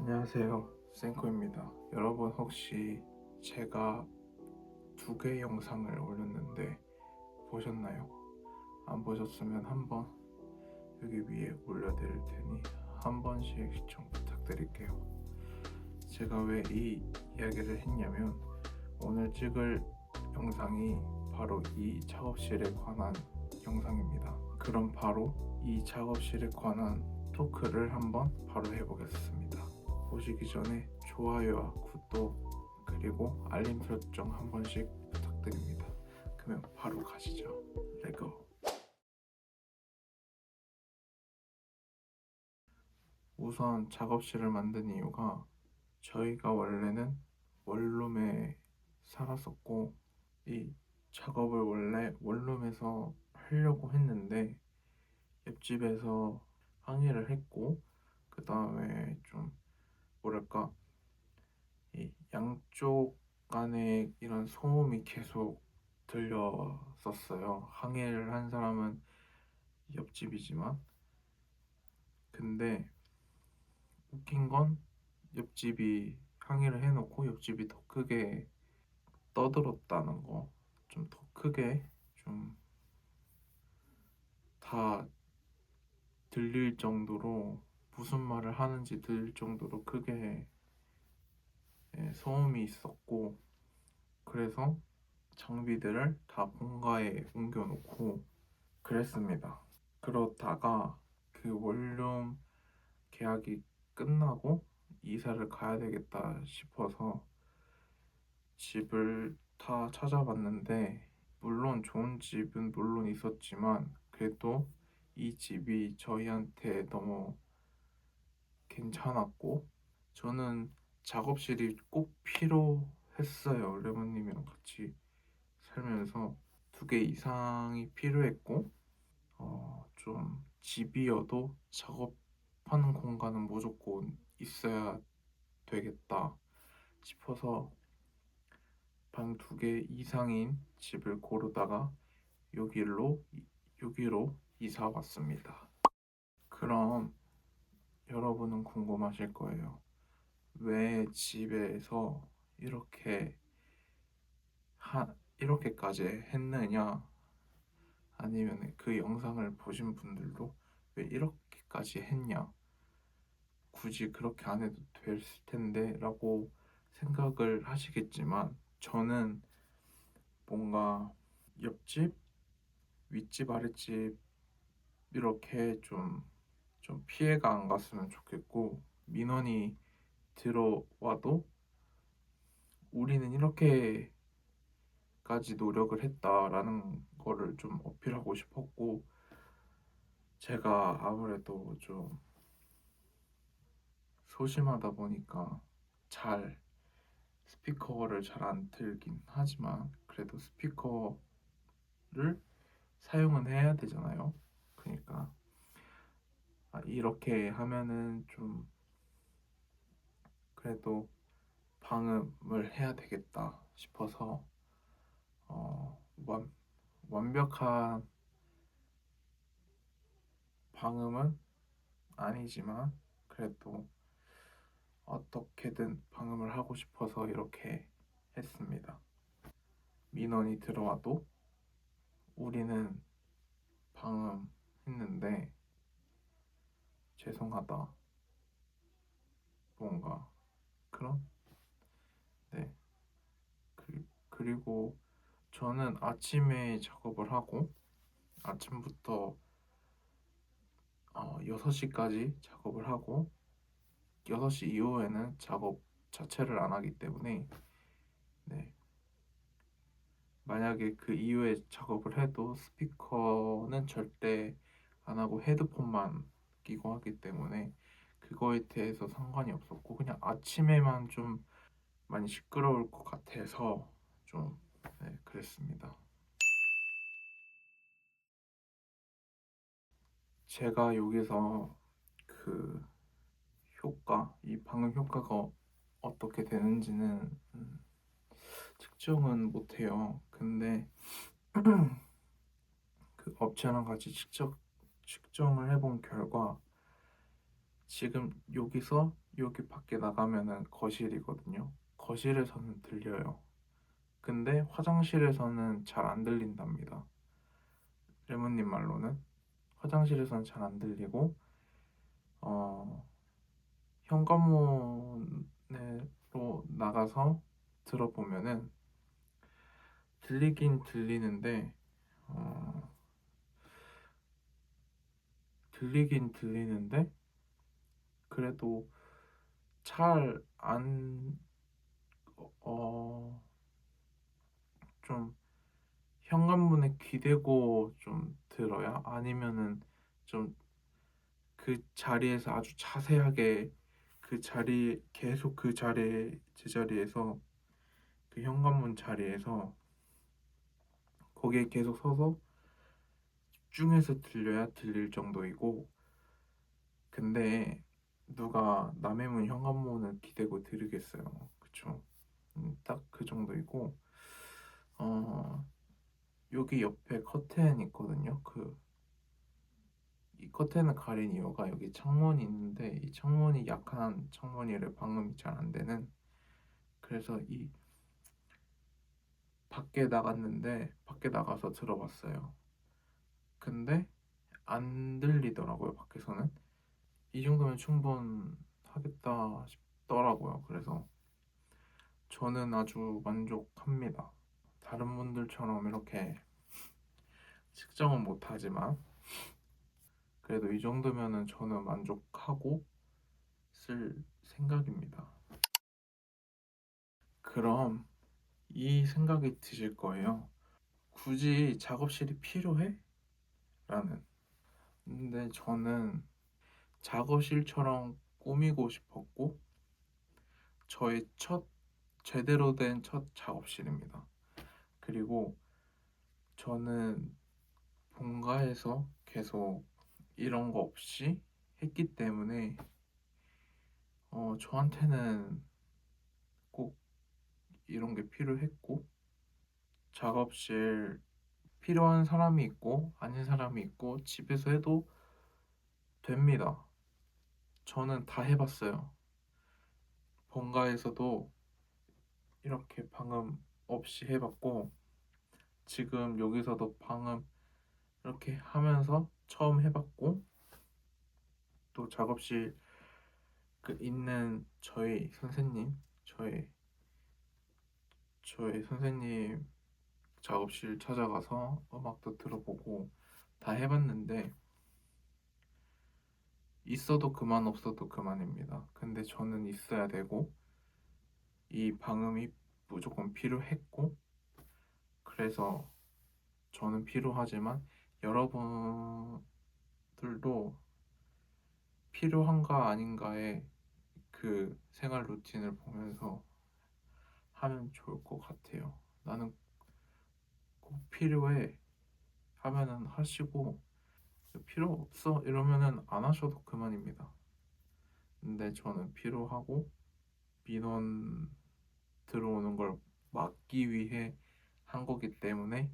안녕하세요, 생코입니다. 여러분 혹시 제가 2개 영상을 올렸는데 보셨나요? 안 보셨으면 한번 여기 위에 올려드릴 테니 한 번씩 시청 부탁드릴게요. 제가 왜 이 이야기를 했냐면 오늘 찍을 영상이 바로 이 작업실에 관한 영상입니다. 그럼 바로 이 작업실에 관한 토크를 한번 바로 해보겠습니다. 보시기 전에 좋아요와 구독 그리고 알림 설정 한 번씩 부탁드립니다. 그러면 바로 가시죠. 레고. 우선 작업실을 만든 이유가 저희가 원래는 원룸에 살았었고 이 작업을 원래 원룸에서 하려고 했는데 옆집에서 항의를 했고 그 다음에 좀 뭐랄까 이 양쪽 간에 이런 소음이 계속 들렸었어요. 항해를 한 사람은 옆집이지만 근데 웃긴 건 옆집이 항의를 해놓고 옆집이 더 크게 떠들었다는 거. 좀 더 크게 좀 다 들릴 정도로 무슨 말을 하는지 들릴 정도로 크게 소음이 있었고 그래서 장비들을 다 본가에 옮겨놓고 그랬습니다. 그러다가 그 원룸 계약이 끝나고 이사를 가야 되겠다 싶어서 집을 다 찾아봤는데 물론 좋은 집은 물론 있었지만 그래도 이 집이 저희한테 너무 괜찮았고 저는 작업실이 꼭 필요했어요. 레몬님이랑 같이 살면서 2개 이상이 필요했고 좀 집이어도 작업하는 공간은 무조건 있어야 되겠다 싶어서 방 2개 이상인 집을 고르다가 여기로 여기로 이사 왔습니다. 그럼 여러분은 궁금하실 거예요. 왜 집에서 이렇게 이렇게까지 했느냐? 아니면 그 영상을 보신 분들도 왜 이렇게까지 했냐? 굳이 그렇게 안 해도 될 텐데 라고 생각을 하시겠지만 저는 뭔가 옆집, 윗집, 아랫집 이렇게 좀 피해가 안 갔으면 좋겠고 민원이 들어와도 우리는 이렇게까지 노력을 했다라는 거를 좀 어필하고 싶었고 제가 아무래도 좀 소심하다 보니까 잘 스피커를 잘 안 틀긴 하지만 그래도 스피커를 사용은 해야 되잖아요. 그러니까 이렇게 하면은 좀 그래도 방음을 해야 되겠다 싶어서 어, 완, 완벽한 방음은 아니지만 그래도 어떻게든 방음을 하고 싶어서 이렇게 했습니다. 민원이 들어와도 우리는 방음했는데 죄송하다 뭔가 그런 네 그리고 저는 아침에 작업을 하고 아침부터 6시까지 작업을 하고 6시 이후에는 작업 자체를 안 하기 때문에 네, 만약에 그 이후에 작업을 해도 스피커는 절대 안 하고 헤드폰만 끼고 하기 때문에 그거에 대해서 상관이 없었고 그냥 아침에만 좀 많이 시끄러울 것 같아서 좀 네, 그랬습니다. 제가 여기서 그 이 방음 효과가 어떻게 되는지는 측정은 못해요. 근데 그 업체랑 같이 측정을 해본 결과 지금 여기서 여기 밖에 나가면은 거실이거든요. 거실에서는 들려요. 근데 화장실에서는 잘 안 들린답니다. 레몬님 말로는 화장실에서는 잘 안 들리고 어, 현관문으로 나가서 들어보면은 들리긴 들리는데 어, 들리긴 들리는데 그래도 잘 안, 좀 현관문에 귀대고 좀 들어야 아니면은 좀 그 자리에서 아주 자세하게 그 자리 계속 그 자리에 제자리에서 그 현관문 자리에서 거기에 계속 서서 집중해서 들려야 들릴 정도이고 근데 누가 남의 문 현관문을 기대고 들으겠어요. 그쵸? 딱 그 정도이고 어 여기 옆에 커튼 있거든요. 이 커튼을 가린 이유가 여기 창문이 있는데 이 창문이 약한 창문이래 방음이 잘 안 되는. 그래서 이 밖에 나갔는데 밖에 나가서 들어봤어요. 근데 안 들리더라고요. 밖에서는 이 정도면 충분하겠다 싶더라고요. 그래서 저는 아주 만족합니다. 다른 분들처럼 이렇게 측정은 못하지만 그래도 이 정도면은 저는 만족하고 쓸 생각입니다. 그럼 이 생각이 드실 거예요. 굳이 작업실이 필요해? 라는. 근데 저는 작업실처럼 꾸미고 싶었고 저의 첫 제대로 된 첫 작업실입니다. 그리고 저는 본가에서 계속 이런 거 없이 했기 때문에 저한테는 꼭 이런 게 필요했고 작업실 필요한 사람이 있고 아닌 사람이 있고 집에서 해도 됩니다. 저는 다 해봤어요. 본가에서도 이렇게 방음 없이 해봤고 지금 여기서도 방음 이렇게 하면서 처음 해봤고 또 작업실 그 있는 저희 선생님 작업실 찾아가서 음악도 들어보고 다 해봤는데 있어도 그만 없어도 그만입니다. 근데 저는 있어야 되고 이 방음이 무조건 필요했고 그래서 저는 필요하지만 여러분들도 필요한가 아닌가에 그 생활 루틴을 보면서 하면 좋을 것 같아요. 나는 꼭 필요해 하면은 하시고 필요 없어 이러면은 안 하셔도 그만입니다. 근데 저는 필요하고 민원 들어오는 걸 막기 위해 한 거기 때문에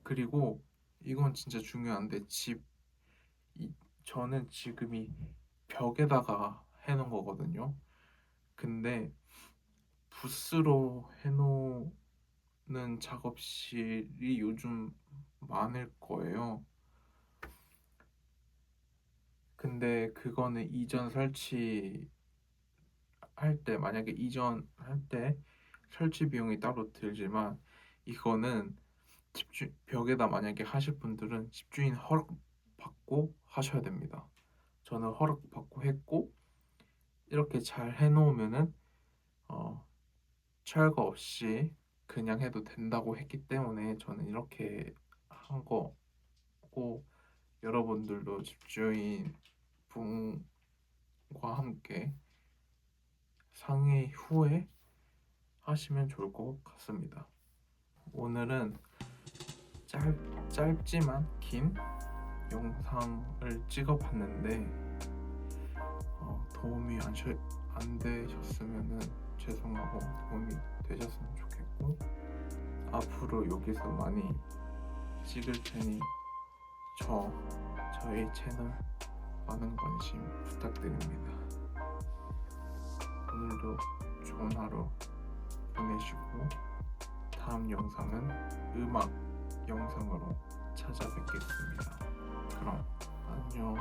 그리고 이건 진짜 중요한데 이, 저는 지금 이 벽에다가 해놓은 거거든요. 근데 부스로 해놓는 작업실이 요즘 많을 거예요. 근데 그거는 이전 설치할 때 만약에 이전할 때 설치 비용이 따로 들지만 이거는 벽에다 만약에 하실 분들은 집주인 허락 받고 하셔야 됩니다. 저는 허락 받고 했고 이렇게 잘 해놓으면은 어, 철거 없이 그냥 해도 된다고 했기 때문에 저는 이렇게 한 거고 여러분들도 집주인 분과 함께 상의 후에 하시면 좋을 것 같습니다. 오늘은 짧지만 긴 영상을 찍어봤는데 도움이 안 되셨으면 죄송하고 도움이 되셨으면 좋겠고 앞으로 여기서 많이 찍을 테니 저희 채널 많은 관심 부탁드립니다. 오늘도 좋은 하루 보내시고 다음 영상은 음악 영상으로 찾아뵙겠습니다. 그럼 안녕.